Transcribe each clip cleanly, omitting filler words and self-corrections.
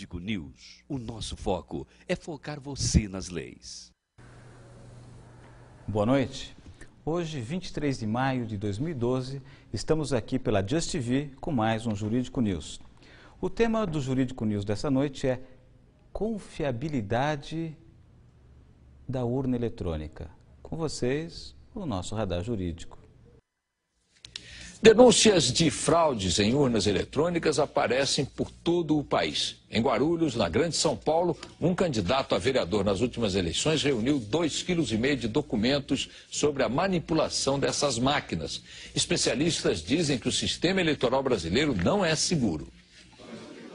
Jurídico News. O nosso foco é focar você nas leis. Boa noite. Hoje, 23 de maio de 2012, estamos aqui pela Just TV com mais um Jurídico News. O tema do Jurídico News dessa noite é confiabilidade da urna eletrônica. Com vocês, o nosso radar jurídico. Denúncias de fraudes em urnas eletrônicas aparecem por todo o país. Em Guarulhos, na Grande São Paulo, um candidato a vereador nas últimas eleições reuniu 2,5 kg de documentos sobre a manipulação dessas máquinas. Especialistas dizem que o sistema eleitoral brasileiro não é seguro.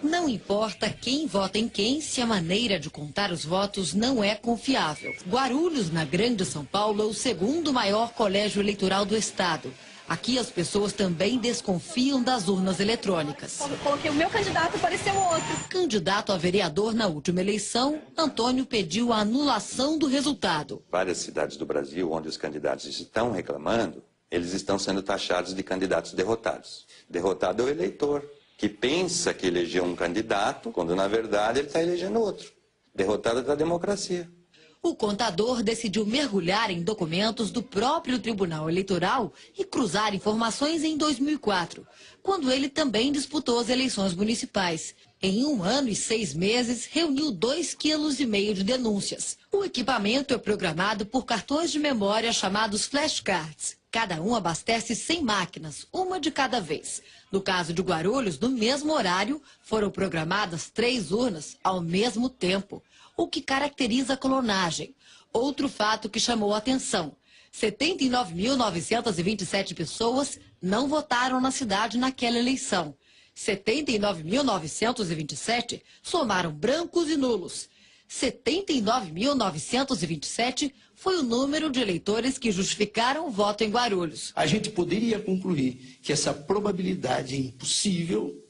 Não importa quem vota em quem, se a maneira de contar os votos não é confiável. Guarulhos, na Grande São Paulo, é o segundo maior colégio eleitoral do estado. Aqui as pessoas também desconfiam das urnas eletrônicas. Eu coloquei o meu candidato, apareceu outro. Candidato a vereador na última eleição, Antônio pediu a anulação do resultado. Várias cidades do Brasil onde os candidatos estão reclamando, eles estão sendo taxados de candidatos derrotados. Derrotado é o eleitor, que pensa que elegeu um candidato, quando na verdade ele está elegendo outro. Derrotado é a democracia. O contador decidiu mergulhar em documentos do próprio Tribunal Eleitoral e cruzar informações em 2004, quando ele também disputou as eleições municipais. Em 1 ano e 6 meses, reuniu 2,5 kg de denúncias. O equipamento é programado por cartões de memória chamados flashcards. Cada um abastece 100 máquinas, uma de cada vez. No caso de Guarulhos, no mesmo horário, foram programadas 3 urnas ao mesmo tempo, o que caracteriza a clonagem. Outro fato que chamou a atenção: 79.927 pessoas não votaram na cidade naquela eleição. 79.927 somaram brancos e nulos. 79.927 foi o número de eleitores que justificaram o voto em Guarulhos. A gente poderia concluir que essa probabilidade é impossível,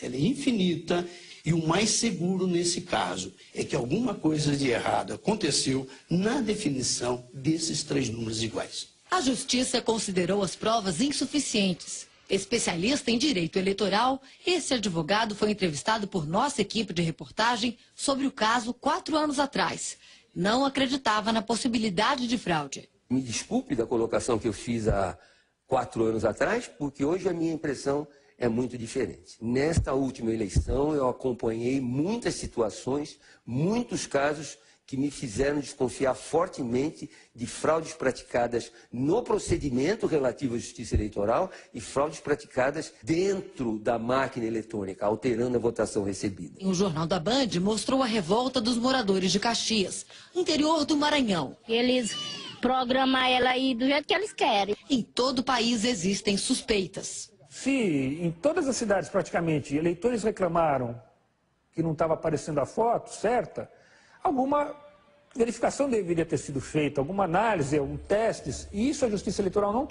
ela é infinita, e o mais seguro nesse caso é que alguma coisa de errado aconteceu na definição desses 3 números iguais. A Justiça considerou as provas insuficientes. Especialista em direito eleitoral, esse advogado foi entrevistado por nossa equipe de reportagem sobre o caso 4 anos atrás. Não acreditava na possibilidade de fraude. Me desculpe da colocação que eu fiz há 4 anos atrás, porque hoje a minha impressão é muito diferente. Nesta última eleição, eu acompanhei muitas situações, muitos casos que me fizeram desconfiar fortemente de fraudes praticadas no procedimento relativo à justiça eleitoral e fraudes praticadas dentro da máquina eletrônica, alterando a votação recebida. O Jornal da Band mostrou a revolta dos moradores de Caxias, interior do Maranhão. Eles programam ela aí do jeito que eles querem. Em todo o país existem suspeitas. Se em todas as cidades praticamente eleitores reclamaram que não estava aparecendo a foto certa, alguma verificação deveria ter sido feita, alguma análise, algum testes, e isso a Justiça Eleitoral não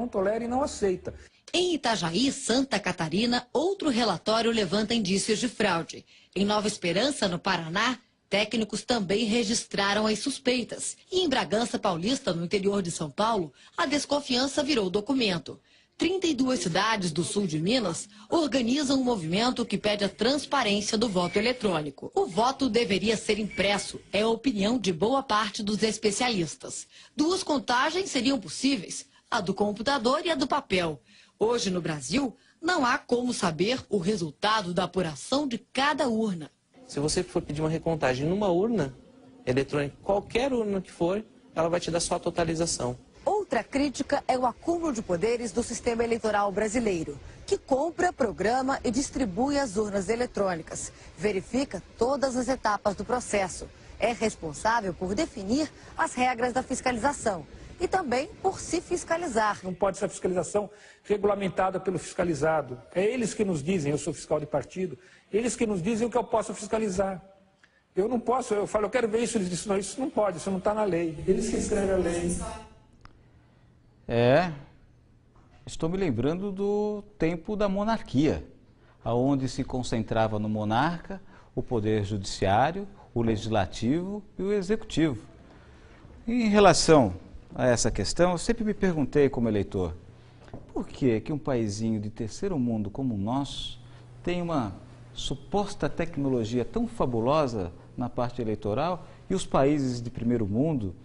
tolera e não aceita. Em Itajaí, Santa Catarina, outro relatório levanta indícios de fraude. Em Nova Esperança, no Paraná, técnicos também registraram as suspeitas. E em Bragança Paulista, no interior de São Paulo, a desconfiança virou documento. 32 cidades do sul de Minas organizam um movimento que pede a transparência do voto eletrônico. O voto deveria ser impresso, é a opinião de boa parte dos especialistas. 2 contagens seriam possíveis, a do computador e a do papel. Hoje, no Brasil, não há como saber o resultado da apuração de cada urna. Se você for pedir uma recontagem numa urna eletrônica, qualquer urna que for, ela vai te dar só a totalização. Outra crítica é o acúmulo de poderes do sistema eleitoral brasileiro, que compra, programa e distribui as urnas eletrônicas, verifica todas as etapas do processo, é responsável por definir as regras da fiscalização e também por se fiscalizar. Não pode ser a fiscalização regulamentada pelo fiscalizado. É eles que nos dizem, eu sou fiscal de partido, eles que nos dizem o que eu posso fiscalizar. Eu não posso, eu falo, eu quero ver isso, eles dizem, não, isso não pode, isso não está na lei. Eles que escrevem a lei. Estou me lembrando do tempo da monarquia, onde se concentrava no monarca o poder judiciário, o legislativo e o executivo. E em relação a essa questão, eu sempre me perguntei como eleitor, por que um paizinho de terceiro mundo como o nosso tem uma suposta tecnologia tão fabulosa na parte eleitoral e os países de primeiro mundo,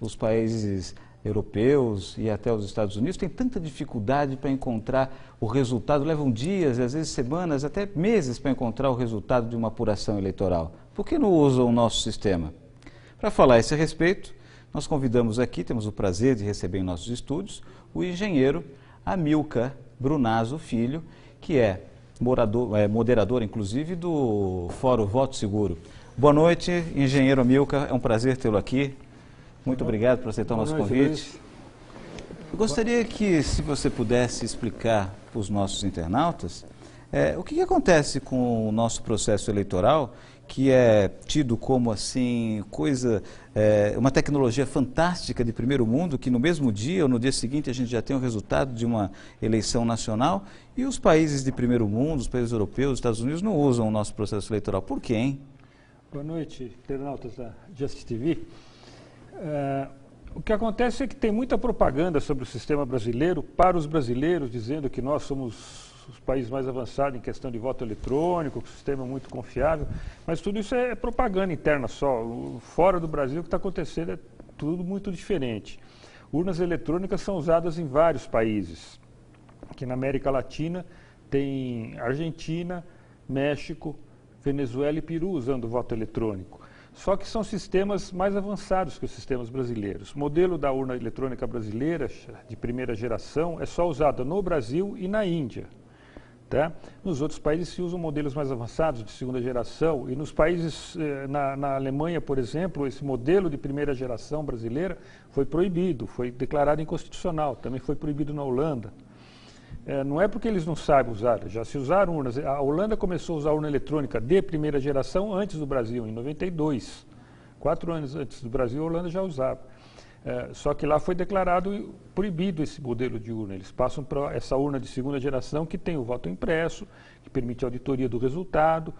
os países europeus e até os Estados Unidos têm tanta dificuldade para encontrar o resultado, levam dias, às vezes semanas, até meses para encontrar o resultado de uma apuração eleitoral. Por que não usam o nosso sistema? Para falar a esse respeito, nós convidamos aqui, temos o prazer de receber em nossos estúdios, o engenheiro Amilcar Brunazzo Filho, que é moderador, inclusive, do Fórum Voto Seguro. Boa noite, engenheiro Amilcar, é um prazer tê-lo aqui. Muito obrigado por aceitar o nosso convite. Eu gostaria que, se você pudesse explicar para os nossos internautas, o que acontece com o nosso processo eleitoral, que é tido como assim uma tecnologia fantástica de primeiro mundo, que no mesmo dia ou no dia seguinte a gente já tem o resultado de uma eleição nacional, e os países de primeiro mundo, os países europeus, os Estados Unidos, não usam o nosso processo eleitoral. Por quê, hein? Boa noite, internautas da Just TV. O que acontece é que tem muita propaganda sobre o sistema brasileiro para os brasileiros, dizendo que nós somos os países mais avançados em questão de voto eletrônico, que o sistema é muito confiável, mas tudo isso é propaganda interna só. Fora do Brasil, o que está acontecendo é tudo muito diferente. Urnas eletrônicas são usadas em vários países. Aqui na América Latina tem Argentina, México, Venezuela e Peru usando o voto eletrônico. Só que são sistemas mais avançados que os sistemas brasileiros. O modelo da urna eletrônica brasileira, de primeira geração, é só usado no Brasil e na Índia. Tá? Nos outros países se usam modelos mais avançados, de segunda geração, e nos países, na Alemanha, por exemplo, esse modelo de primeira geração brasileira foi proibido, foi declarado inconstitucional, também foi proibido na Holanda. Não é porque eles não sabem usar, já se usaram urnas. A Holanda começou a usar urna eletrônica de primeira geração antes do Brasil, em 92. 4 anos antes do Brasil, a Holanda já usava. Só que lá foi declarado proibido esse modelo de urna. Eles passam para essa urna de segunda geração que tem o voto impresso, que permite a auditoria do resultado,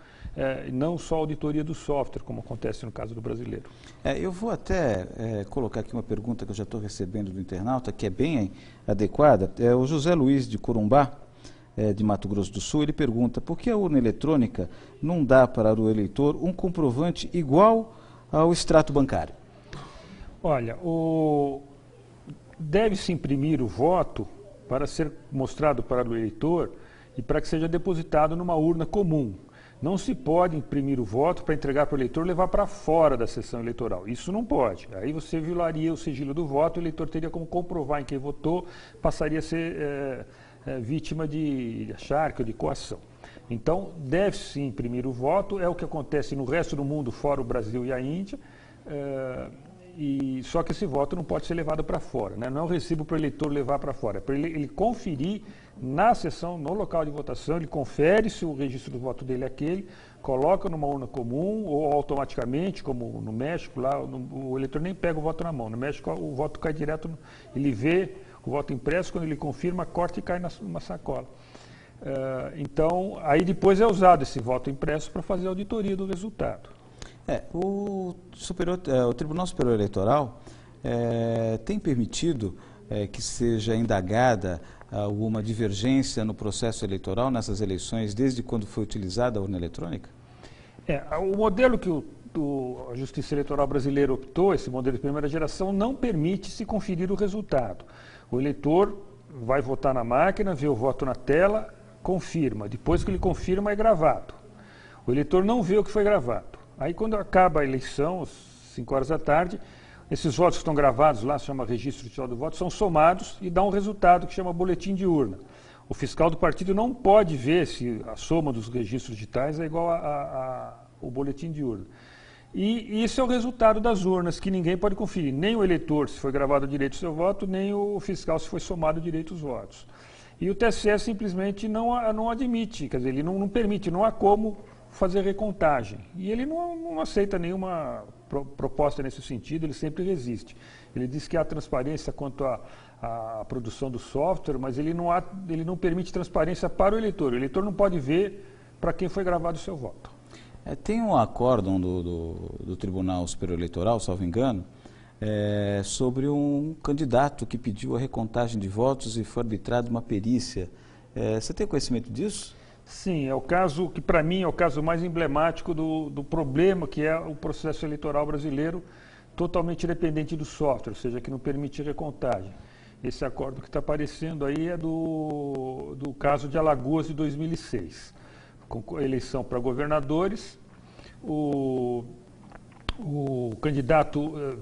e não só a auditoria do software, como acontece no caso do brasileiro. Eu vou até colocar aqui uma pergunta que eu já estou recebendo do internauta, que é bem adequada. O José Luiz de Corumbá, de Mato Grosso do Sul, ele pergunta: por que a urna eletrônica não dá para o eleitor um comprovante igual ao extrato bancário? Olha, deve-se imprimir o voto para ser mostrado para o eleitor e para que seja depositado numa urna comum. Não se pode imprimir o voto para entregar para o eleitor e levar para fora da sessão eleitoral. Isso não pode. Aí você violaria o sigilo do voto, o eleitor teria como comprovar em quem votou, passaria a ser vítima de acharque ou de coação. Então, deve-se imprimir o voto, é o que acontece no resto do mundo, fora o Brasil e a Índia, só que esse voto não pode ser levado para fora, né? Não é um recibo para o eleitor levar para fora, é para ele conferir na sessão, no local de votação, ele confere se o registro do voto dele é aquele, coloca numa urna comum ou automaticamente, como no México, lá o eleitor nem pega o voto na mão. No México o voto cai direto, ele vê o voto impresso, quando ele confirma, corta e cai numa sacola. Então, aí depois é usado esse voto impresso para fazer a auditoria do resultado. O Tribunal Superior Eleitoral tem permitido que seja indagada alguma divergência no processo eleitoral nessas eleições desde quando foi utilizada a urna eletrônica? O modelo que a Justiça Eleitoral brasileira optou, esse modelo de primeira geração, não permite se conferir o resultado. O eleitor vai votar na máquina, vê o voto na tela, confirma. Depois que ele confirma, é gravado. O eleitor não vê o que foi gravado. Aí, quando acaba a eleição, às 5 horas da tarde, esses votos que estão gravados lá, se chama registro oficial do voto, são somados e dá um resultado que chama boletim de urna. O fiscal do partido não pode ver se a soma dos registros digitais é igual ao boletim de urna. E isso é o resultado das urnas, que ninguém pode conferir, nem o eleitor, se foi gravado direito o seu voto, nem o fiscal, se foi somado direito os votos. E o TSE simplesmente não admite, quer dizer, ele não permite, não há como fazer recontagem. E ele não aceita nenhuma proposta nesse sentido, ele sempre resiste. Ele diz que há transparência quanto à produção do software, mas ele não permite transparência para o eleitor. O eleitor não pode ver para quem foi gravado o seu voto. Tem um acórdão do Tribunal Superior Eleitoral, salvo engano, sobre um candidato que pediu a recontagem de votos e foi arbitrada uma perícia. Você tem conhecimento disso? Sim, é o caso que para mim é o caso mais emblemático do problema que é o processo eleitoral brasileiro totalmente dependente do software, ou seja, que não permite recontagem. Esse acordo que está aparecendo aí é do caso de Alagoas de 2006, com eleição para governadores, o candidato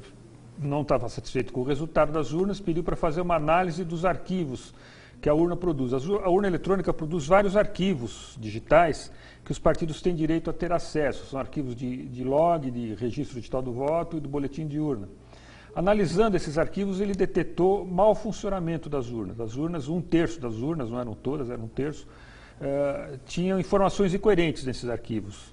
não estava satisfeito com o resultado das urnas, pediu para fazer uma análise dos arquivos que a urna produz. A urna eletrônica produz vários arquivos digitais que os partidos têm direito a ter acesso. São arquivos de log, de registro digital do voto e do boletim de urna. Analisando esses arquivos, ele detectou mau funcionamento das urnas. Das urnas, 1/3 das urnas, não eram todas, eram 1/3, tinham informações incoerentes nesses arquivos.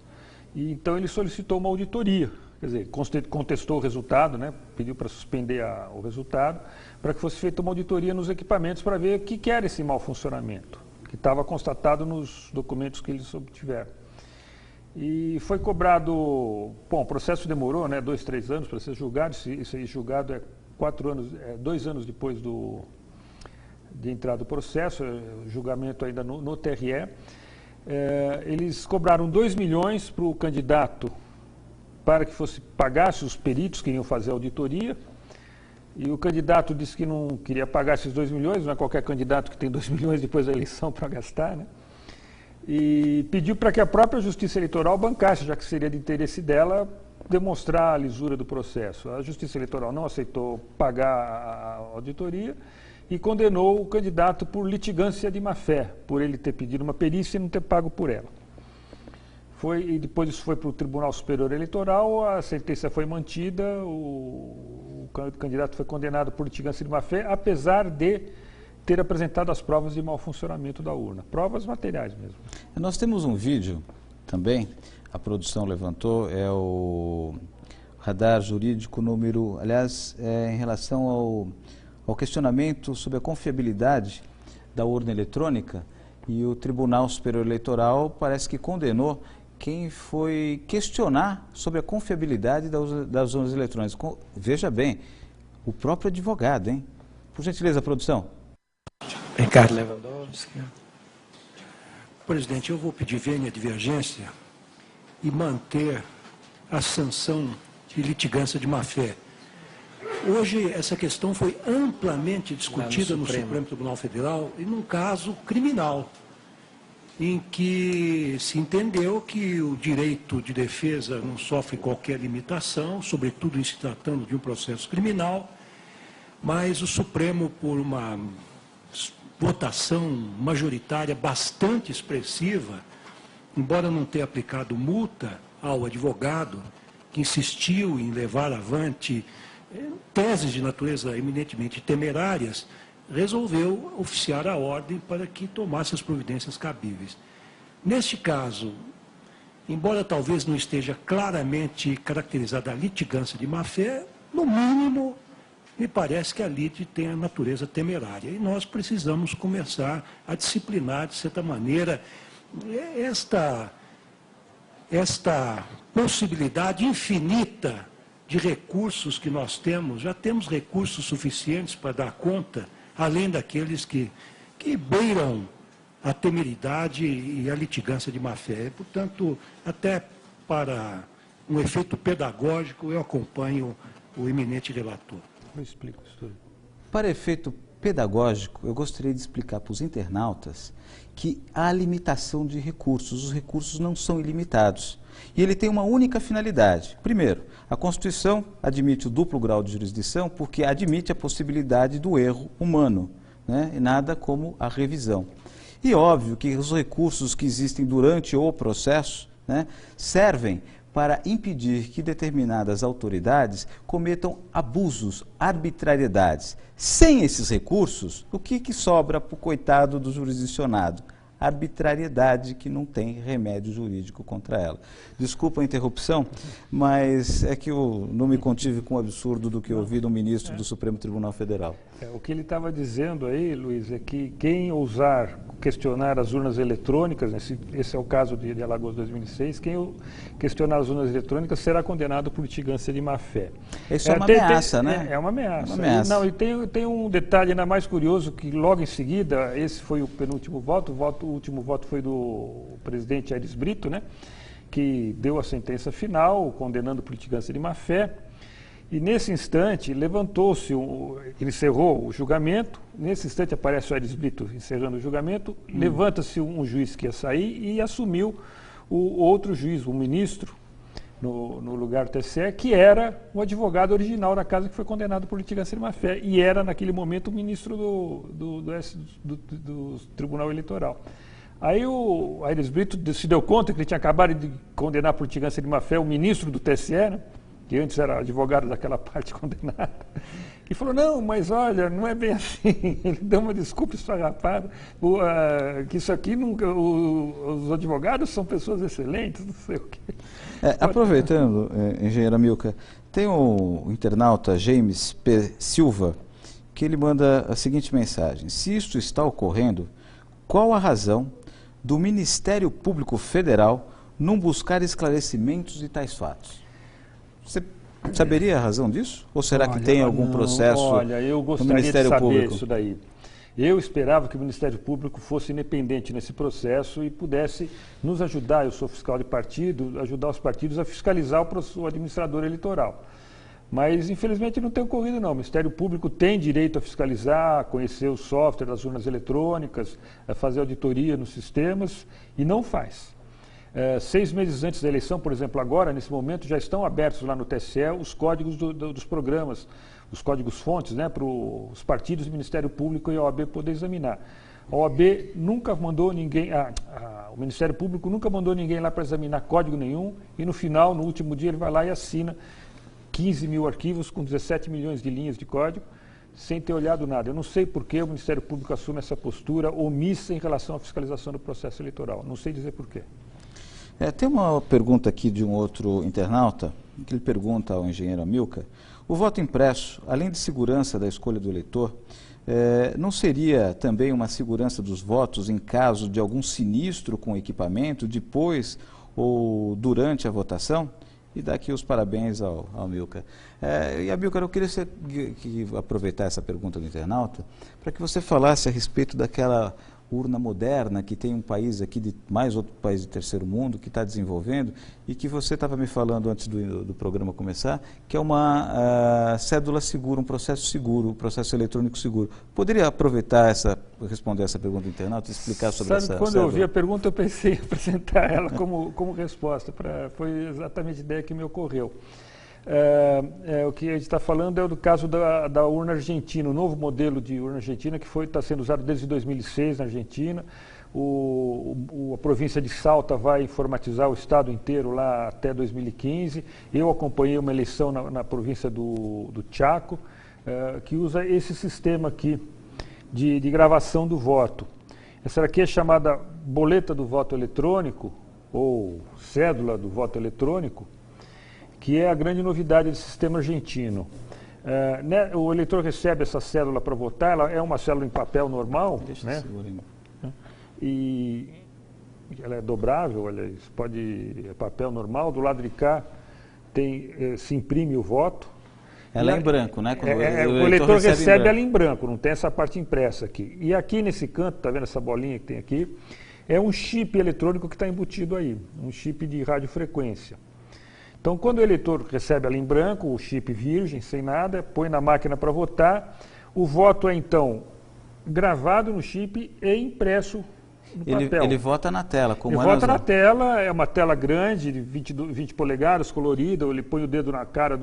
E, então ele solicitou uma auditoria. Quer dizer, contestou o resultado, né? Pediu para suspender o resultado, para que fosse feita uma auditoria nos equipamentos para ver o que era esse mau funcionamento, que estava constatado nos documentos que eles obtiveram. E foi cobrado, bom, o processo demorou, né, 2, 3 anos para ser julgado, esse julgado é 2 anos depois de entrar do processo, julgamento ainda no TRE. Eles cobraram 2 milhões para o candidato para que pagasse os peritos que iam fazer a auditoria, e o candidato disse que não queria pagar esses 2 milhões, não é qualquer candidato que tem 2 milhões depois da eleição para gastar, né? E pediu para que a própria Justiça Eleitoral bancasse, já que seria de interesse dela demonstrar a lisura do processo. A Justiça Eleitoral não aceitou pagar a auditoria e condenou o candidato por litigância de má-fé, por ele ter pedido uma perícia e não ter pago por ela. E depois isso foi para o Tribunal Superior Eleitoral, a sentença foi mantida, o candidato foi condenado por litigância de má-fé, apesar de ter apresentado as provas de mau funcionamento da urna, provas materiais mesmo. Nós temos um vídeo também, a produção levantou, é o radar jurídico número, aliás, em relação ao questionamento sobre a confiabilidade da urna eletrônica, e o Tribunal Superior Eleitoral parece que condenou quem foi questionar sobre a confiabilidade das urnas eletrônicas. Veja bem, o próprio advogado, hein? Por gentileza, produção. Ricardo Lewandowski. Presidente, eu vou pedir vênia divergência e manter a sanção de litigância de má-fé. Hoje, essa questão foi amplamente discutida no Supremo Tribunal Federal e num caso criminal, em que se entendeu que o direito de defesa não sofre qualquer limitação, sobretudo em se tratando de um processo criminal, mas o Supremo, por uma votação majoritária bastante expressiva, embora não tenha aplicado multa ao advogado, que insistiu em levar avante teses de natureza eminentemente temerárias, resolveu oficiar a ordem para que tomasse as providências cabíveis. Neste caso, embora talvez não esteja claramente caracterizada a litigância de má-fé, no mínimo, me parece que a lite tem a natureza temerária. E nós precisamos começar a disciplinar, de certa maneira, esta possibilidade infinita de recursos que nós temos. Já temos recursos suficientes para dar conta, além daqueles que beiram a temeridade e a litigância de má-fé. Portanto, até para um efeito pedagógico, eu acompanho o eminente relator. Eu explico isso tudo. Para efeito pedagógico, eu gostaria de explicar para os internautas que há limitação de recursos. Os recursos não são ilimitados. E ele tem uma única finalidade. Primeiro, a Constituição admite o duplo grau de jurisdição porque admite a possibilidade do erro humano, né? E nada como a revisão. E óbvio que os recursos que existem durante o processo, né, servem para impedir que determinadas autoridades cometam abusos, arbitrariedades. Sem esses recursos, o que sobra para o coitado do jurisdicionado? Arbitrariedade que não tem remédio jurídico contra ela. Desculpa a interrupção, mas é que eu não me contive com o absurdo do que eu ouvi do ministro do Supremo Tribunal Federal. O que ele estava dizendo aí, Luiz, é que quem ousar questionar as urnas eletrônicas, esse é o caso de Alagoas 2006, quem questionar as urnas eletrônicas será condenado por litigância de má-fé. Isso é uma ameaça, né? É uma ameaça. Uma ameaça. E tem um detalhe ainda mais curioso, que logo em seguida, esse foi o penúltimo voto, o último voto foi do presidente Aires Brito, né, que deu a sentença final, condenando litigância de má-fé. E nesse instante, levantou-se, ele encerrou o julgamento, nesse instante aparece o Aires Brito encerrando o julgamento, levanta-se um juiz que ia sair e assumiu o outro juiz, o ministro, no lugar do TSE, que era o advogado original da casa que foi condenado por litigância de má-fé, e era, naquele momento, o ministro do Tribunal Eleitoral. Aí o Aires Brito se deu conta que ele tinha acabado de condenar por litigância de má-fé o ministro do TSE, né, que antes era advogado daquela parte condenada, e falou, não, mas olha, não é bem assim. Ele deu uma desculpa esfarrapada, que isso aqui nunca, os advogados são pessoas excelentes, não sei o quê. Aproveitando, engenheiro Amilcar, tem o internauta James P. Silva, que ele manda a seguinte mensagem: se isto está ocorrendo, qual a razão do Ministério Público Federal não buscar esclarecimentos de tais fatos? Você saberia a razão disso? Ou será que tem algum processo no Ministério Público? Olha, eu gostaria de saber isso daí. Eu esperava que o Ministério Público fosse independente nesse processo e pudesse nos ajudar, eu sou fiscal de partido, ajudar os partidos a fiscalizar o administrador eleitoral. Mas, infelizmente, não tem ocorrido, não. O Ministério Público tem direito a fiscalizar, a conhecer o software das urnas eletrônicas, a fazer auditoria nos sistemas, e não faz. 6 meses antes da eleição, por exemplo, agora, nesse momento, já estão abertos lá no TSE os códigos dos programas, os códigos fontes, né, para os partidos do Ministério Público e a OAB poder examinar. A OAB nunca mandou ninguém, o Ministério Público nunca mandou ninguém lá para examinar código nenhum, e no final, no último dia, ele vai lá e assina 15 mil arquivos com 17 milhões de linhas de código, sem ter olhado nada. Eu não sei por que o Ministério Público assume essa postura omissa em relação à fiscalização do processo eleitoral. Não sei dizer por quê. Tem uma pergunta aqui de um outro internauta, que ele pergunta ao engenheiro Amilcar: o voto impresso, além de segurança da escolha do eleitor, não seria também uma segurança dos votos em caso de algum sinistro com o equipamento, depois ou durante a votação? E dá aqui os parabéns ao Amilcar. E Amilcar, eu queria aproveitar essa pergunta do internauta para que você falasse a respeito daquela urna moderna que tem um país aqui, mais outro país de terceiro mundo, que está desenvolvendo, e que você estava me falando antes do programa começar, que é uma cédula segura, um processo eletrônico seguro. Poderia aproveitar responder essa pergunta do internauta e explicar sobre essa quando cédula? Eu ouvi a pergunta, eu pensei em apresentar ela como resposta. Foi exatamente a ideia que me ocorreu. O que a gente está falando é do caso da urna argentina, o novo modelo de urna argentina que está sendo usado desde 2006 na Argentina. A província de Salta vai informatizar o estado inteiro lá até 2015. Eu acompanhei uma eleição na província do Chaco, que usa esse sistema aqui de gravação do voto. Essa aqui é chamada boleta do voto eletrônico, ou cédula do voto eletrônico, que é a grande novidade do sistema argentino. O eleitor recebe essa cédula para votar, ela é uma cédula em papel normal, né? E ela é dobrável, é papel normal, do lado de cá se imprime o voto. Ela é em branco, né? O eleitor recebe ela em branco, não tem essa parte impressa aqui. E aqui nesse canto, está vendo essa bolinha que tem aqui? É um chip eletrônico que está embutido aí, um chip de radiofrequência. Então, quando o eleitor recebe ela em branco, o chip virgem, sem nada, põe na máquina para votar, o voto é, então, gravado no chip e impresso no papel. Ele vota na tela, como ele vota na tela, é uma tela grande, de 20 polegadas, colorida, ele põe o dedo na cara,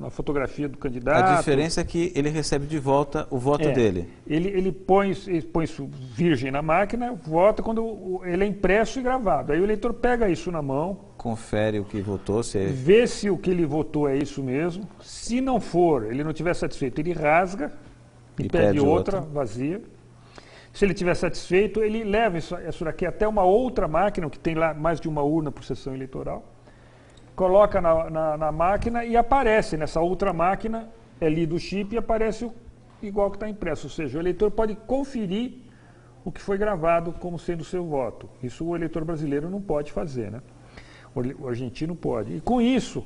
na fotografia do candidato. A diferença é que ele recebe de volta o voto dele. Ele põe isso virgem na máquina, vota quando ele é impresso e gravado. Aí o eleitor pega isso na mão, confere o que votou, vê se o que ele votou é isso mesmo. Se não for, ele não estiver satisfeito, ele rasga e pede outra vazia. Se ele estiver satisfeito, ele leva isso daqui até uma outra máquina, que tem lá mais de uma urna por sessão eleitoral, coloca na máquina e aparece nessa outra máquina, é lido o chip e aparece igual que está impresso. Ou seja, o eleitor pode conferir o que foi gravado como sendo o seu voto. Isso o eleitor brasileiro não pode fazer, né? O argentino pode. E com isso,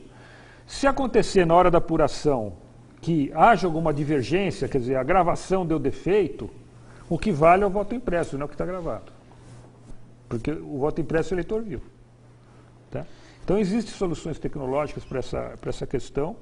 se acontecer na hora da apuração que haja alguma divergência, quer dizer, a gravação deu defeito, o que vale é o voto impresso, não é o que está gravado. porque o voto impresso é eleitor vivo. Tá? Então, existem soluções tecnológicas para essa questão.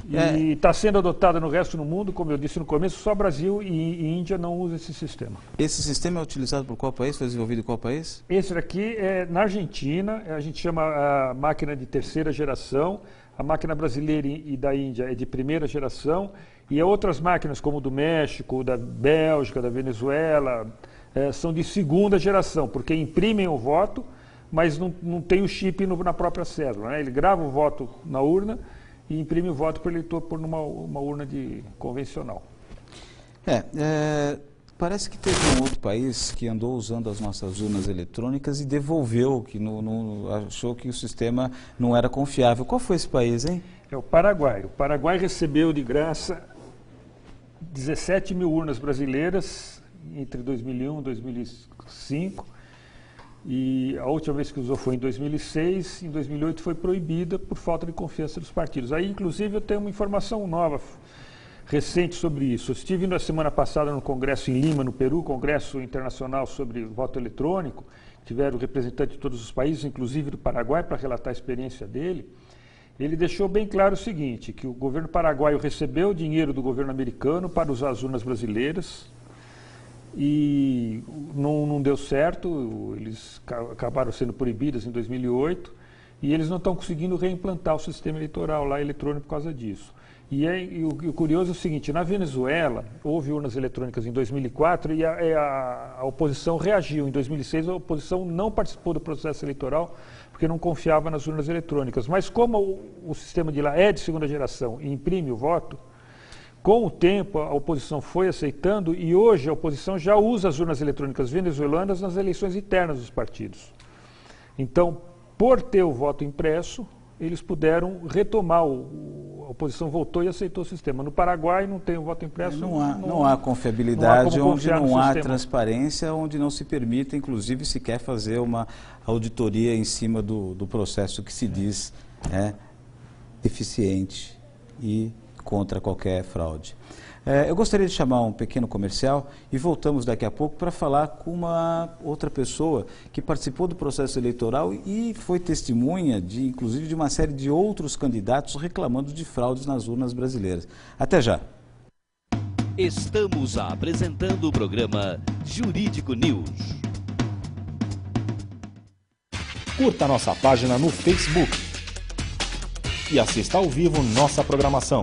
E está sendo adotada no resto do mundo, como eu disse no começo, só Brasil e Índia não usam esse sistema. Esse sistema é utilizado por qual país? Foi desenvolvido em qual país? Esse daqui é na Argentina, a gente chama a máquina de terceira geração, a máquina brasileira e da Índia é de primeira geração, e outras máquinas como do México, da Bélgica, da Venezuela, são de segunda geração, porque imprimem o voto, mas não tem o chip na própria cédula, né? Ele grava o voto na urna e imprime o voto para o eleitor por uma urna convencional. Parece que teve um outro país que andou usando as nossas urnas eletrônicas e devolveu, que achou que o sistema não era confiável. Qual foi esse país, hein? É o Paraguai. O Paraguai recebeu de graça 17 mil urnas brasileiras entre 2001 e 2005. E a última vez que usou foi em 2006, em 2008 foi proibida por falta de confiança dos partidos. Aí, inclusive, eu tenho uma informação nova, recente sobre isso. Eu estive na semana passada no Congresso em Lima, no Peru, Congresso Internacional sobre Voto Eletrônico. Tiveram representantes de todos os países, inclusive do Paraguai, para relatar a experiência dele. Ele deixou bem claro o seguinte, que o governo paraguaio recebeu o dinheiro do governo americano para usar as urnas brasileiras, e não deu certo, eles acabaram sendo proibidas em 2008 e eles não estão conseguindo reimplantar o sistema eleitoral lá eletrônico por causa disso. E o curioso é o seguinte, na Venezuela houve urnas eletrônicas em 2004 e a oposição reagiu. Em 2006 a oposição não participou do processo eleitoral porque não confiava nas urnas eletrônicas. Mas como o sistema de lá é de segunda geração e imprime o voto, com o tempo, a oposição foi aceitando e hoje a oposição já usa as urnas eletrônicas venezuelanas nas eleições internas dos partidos. Então, por ter o voto impresso, eles puderam retomar, a oposição voltou e aceitou o sistema. No Paraguai não tem o voto impresso. Não há confiabilidade, onde não há transparência, onde não se permite, inclusive, sequer fazer uma auditoria em cima do processo que se diz eficiente e contra qualquer fraude. Eu gostaria de chamar um pequeno comercial e voltamos daqui a pouco para falar com uma outra pessoa que participou do processo eleitoral e foi testemunha, inclusive, de uma série de outros candidatos reclamando de fraudes nas urnas brasileiras. Até já. Estamos apresentando o programa Jurídico News. Curta nossa página no Facebook e assista ao vivo nossa programação.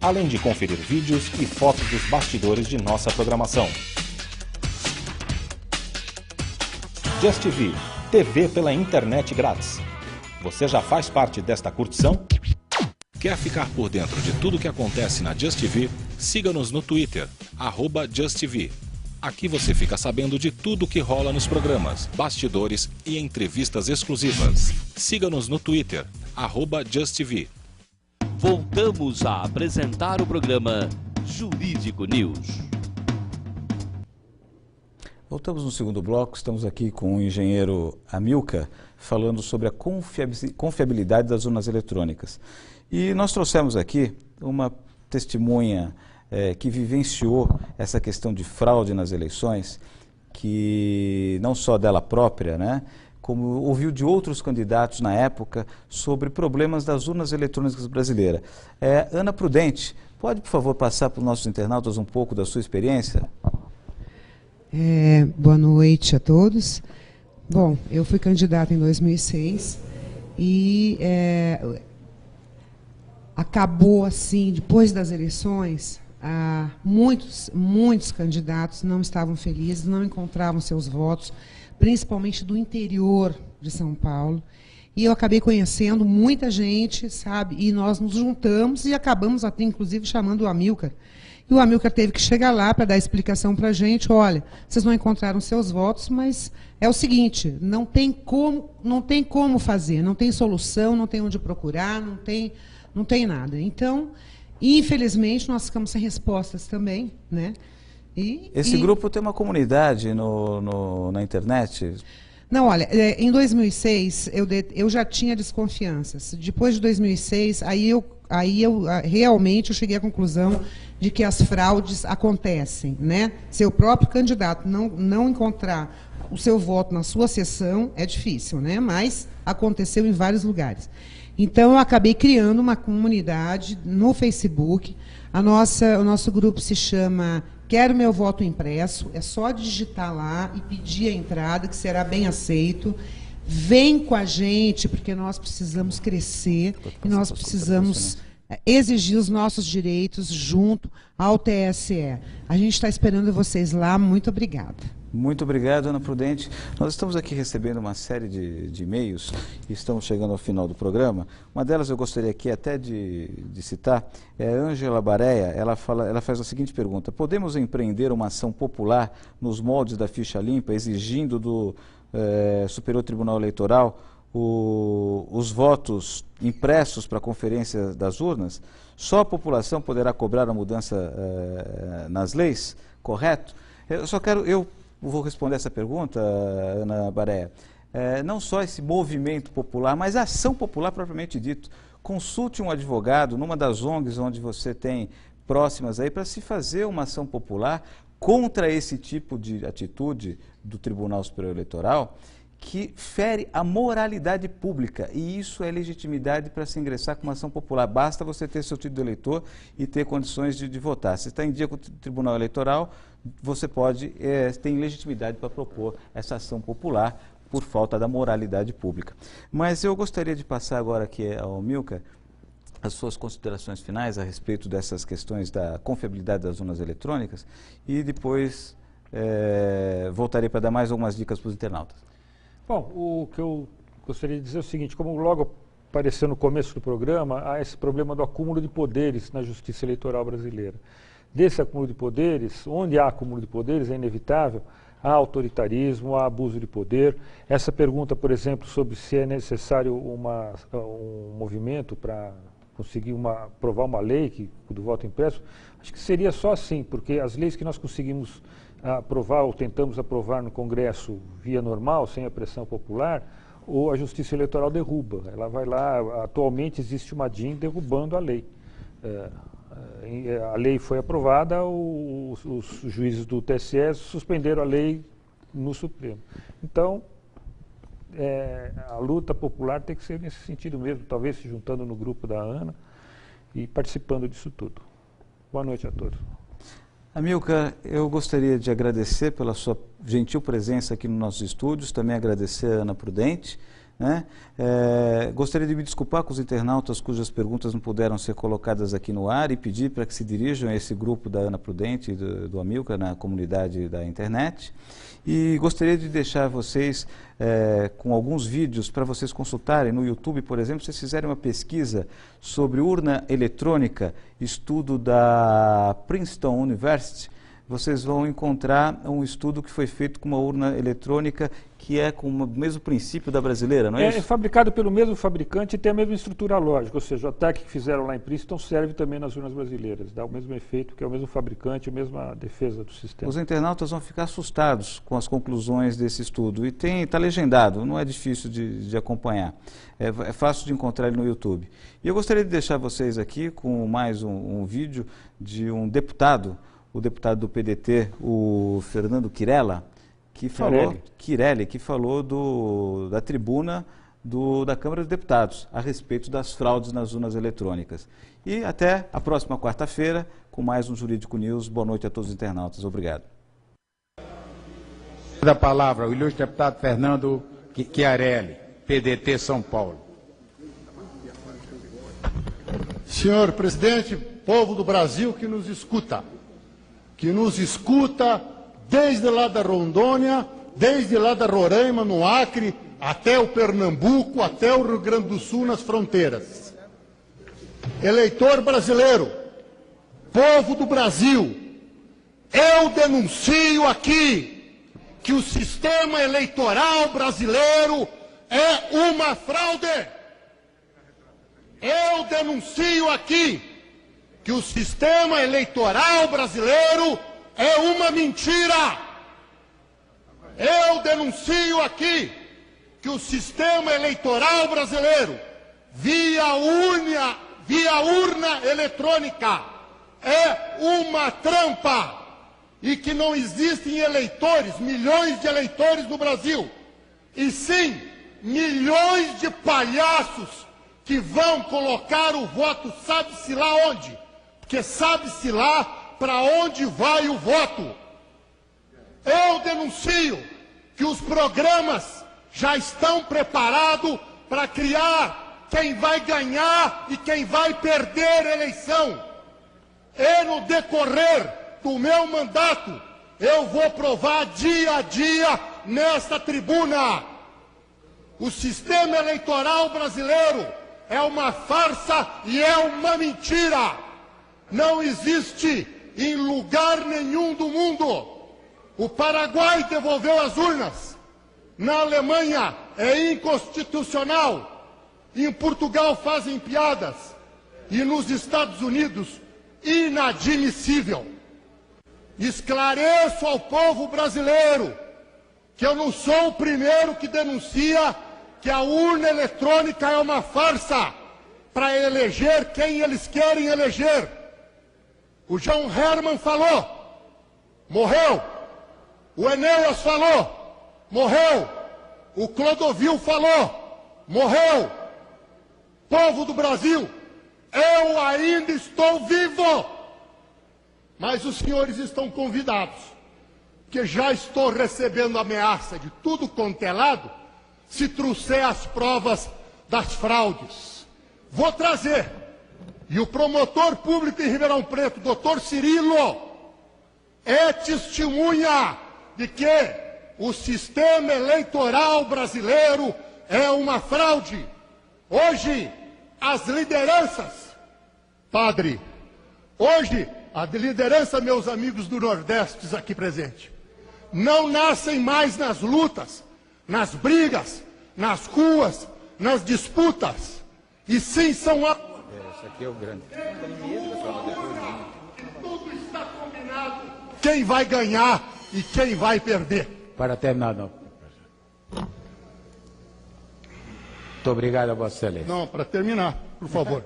Além de conferir vídeos e fotos dos bastidores de nossa programação. JustTV, TV pela internet grátis. Você já faz parte desta curtição? Quer ficar por dentro de tudo que acontece na JustTV? Siga-nos no Twitter, @JustTV. Aqui você fica sabendo de tudo que rola nos programas, bastidores e entrevistas exclusivas. Siga-nos no Twitter, @JustTV. Voltamos a apresentar o programa Jurídico News. Voltamos no segundo bloco, estamos aqui com o engenheiro Amilcar, falando sobre a confiabilidade das urnas eletrônicas. E nós trouxemos aqui uma testemunha que vivenciou essa questão de fraude nas eleições, que não só dela própria, né? Como ouviu de outros candidatos na época sobre problemas das urnas eletrônicas brasileiras. Ana Prudente, pode, por favor, passar para os nossos internautas um pouco da sua experiência? Boa noite a todos. Bom, eu fui candidata em 2006 e acabou assim, depois das eleições, muitos candidatos não estavam felizes, não encontravam seus votos, principalmente do interior de São Paulo. E eu acabei conhecendo muita gente, sabe? E nós nos juntamos e acabamos até, inclusive, chamando o Amilcar. E o Amilcar teve que chegar lá para dar explicação para a gente. Olha, vocês não encontraram seus votos, mas é o seguinte, não tem como fazer, não tem solução, não tem onde procurar, não tem nada. Então, infelizmente, nós ficamos sem respostas também, né? Esse grupo tem uma comunidade na internet? Não, olha, em 2006 eu já tinha desconfianças. Depois de 2006, aí eu aí realmente eu cheguei à conclusão de que as fraudes acontecem, né? Se o próprio candidato não encontrar o seu voto na sua sessão, é difícil, né? Mas aconteceu em vários lugares. Então, eu acabei criando uma comunidade no Facebook. O nosso grupo se chama Quero Meu Voto Impresso. É só digitar lá e pedir a entrada, que será bem aceito. Vem com a gente, porque nós precisamos crescer e nós precisamos exigir os nossos direitos junto ao TSE. A gente está esperando vocês lá. Muito obrigada. Muito obrigado, Ana Prudente. Nós estamos aqui recebendo uma série de e-mails e estamos chegando ao final do programa. Uma delas eu gostaria aqui até de citar, é a Ângela Bareia. Ela faz a seguinte pergunta: podemos empreender uma ação popular nos moldes da ficha limpa, exigindo do Superior Tribunal Eleitoral os votos impressos para a conferência das urnas? Só a população poderá cobrar a mudança nas leis? Correto? Eu vou responder essa pergunta, Ana Bareia. Não só esse movimento popular, mas a ação popular propriamente dito. Consulte um advogado numa das ONGs onde você tem próximas aí para se fazer uma ação popular contra esse tipo de atitude do Tribunal Superior Eleitoral, que fere a moralidade pública, e isso é legitimidade para se ingressar com uma ação popular. Basta você ter seu título de eleitor e ter condições de votar. Se está em dia com o Tribunal Eleitoral, você tem legitimidade para propor essa ação popular por falta da moralidade pública. Mas eu gostaria de passar agora aqui ao Amilcar as suas considerações finais a respeito dessas questões da confiabilidade das urnas eletrônicas e depois voltarei para dar mais algumas dicas para os internautas. Bom, o que eu gostaria de dizer é o seguinte: como logo apareceu no começo do programa, há esse problema do acúmulo de poderes na justiça eleitoral brasileira. Desse acúmulo de poderes, onde há acúmulo de poderes, é inevitável, há autoritarismo, há abuso de poder. Essa pergunta, por exemplo, sobre se é necessário um movimento para conseguir aprovar uma lei do voto impresso, acho que seria só assim, porque as leis que nós conseguimos aprovar ou tentamos aprovar no Congresso via normal, sem a pressão popular, ou a Justiça Eleitoral derruba. Ela vai lá, atualmente existe uma DIN derrubando a lei. A lei foi aprovada, os juízes do TSE suspenderam a lei no Supremo. Então, a luta popular tem que ser nesse sentido mesmo, talvez se juntando no grupo da Ana e participando disso tudo. Boa noite a todos. Amilcar, eu gostaria de agradecer pela sua gentil presença aqui nos nossos estúdios, também agradecer a Ana Prudente, né? Gostaria de me desculpar com os internautas cujas perguntas não puderam ser colocadas aqui no ar e pedir para que se dirijam a esse grupo da Ana Prudente e do Amilcar na comunidade da internet. E gostaria de deixar vocês com alguns vídeos para vocês consultarem no YouTube, por exemplo. Se vocês fizerem uma pesquisa sobre urna eletrônica, estudo da Princeton University, vocês vão encontrar um estudo que foi feito com uma urna eletrônica que é com o mesmo princípio da brasileira, não é isso? É fabricado pelo mesmo fabricante e tem a mesma estrutura lógica, ou seja, o ataque que fizeram lá em Princeton serve também nas urnas brasileiras, dá o mesmo efeito, que é o mesmo fabricante, a mesma defesa do sistema. Os internautas vão ficar assustados com as conclusões desse estudo, e está legendado, não é difícil de acompanhar, é fácil de encontrar ele no YouTube. E eu gostaria de deixar vocês aqui com mais um vídeo de um deputado, o deputado do PDT, o Fernando Quirella, que falou da tribuna da Câmara dos Deputados a respeito das fraudes nas urnas eletrônicas. E até a próxima quarta-feira com mais um Jurídico News. Boa noite a todos os internautas. Obrigado. Da palavra, o ilustre deputado Fernando Chiarelli, PDT São Paulo. Senhor presidente, povo do Brasil que nos escuta desde lá da Rondônia, desde lá da Roraima, no Acre, até o Pernambuco, até o Rio Grande do Sul, nas fronteiras. Eleitor brasileiro, povo do Brasil, eu denuncio aqui que o sistema eleitoral brasileiro é uma fraude. Eu denuncio aqui que o sistema eleitoral brasileiro é uma mentira. Eu denuncio aqui que o sistema eleitoral brasileiro, via via urna eletrônica é uma trampa e que não existem eleitores, milhões de eleitores no Brasil, e sim milhões de palhaços que vão colocar o voto sabe-se lá onde, porque sabe-se lá para onde vai o voto. Eu denuncio que os programas já estão preparados para criar quem vai ganhar e quem vai perder a eleição. E no decorrer do meu mandato, eu vou provar dia a dia nesta tribuna. O sistema eleitoral brasileiro é uma farsa e é uma mentira. Não existe em lugar nenhum do mundo. O Paraguai devolveu as urnas. Na Alemanha é inconstitucional. Em Portugal fazem piadas. E nos Estados Unidos, inadmissível. Esclareço ao povo brasileiro que eu não sou o primeiro que denuncia que a urna eletrônica é uma farsa para eleger quem eles querem eleger. O João Herman falou, morreu. O Enéas falou, morreu. O Clodovil falou, morreu. Povo do Brasil, eu ainda estou vivo. Mas os senhores estão convidados, porque já estou recebendo ameaça de tudo quanto é lado, se trouxer as provas das fraudes. Vou trazer. E o promotor público em Ribeirão Preto, doutor Cirilo, é testemunha de que o sistema eleitoral brasileiro é uma fraude. Hoje, as lideranças, padre, hoje, a liderança, meus amigos do Nordeste aqui presentes, não nascem mais nas lutas, nas brigas, nas ruas, nas disputas, e sim são a... Esse aqui é o grande. Tudo está combinado. Quem vai ganhar e quem vai perder. Para terminar, não. Muito obrigado, Vossa Excelência. Não, para terminar, por favor.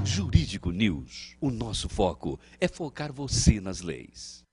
Jurídico News. O nosso foco é focar você nas leis.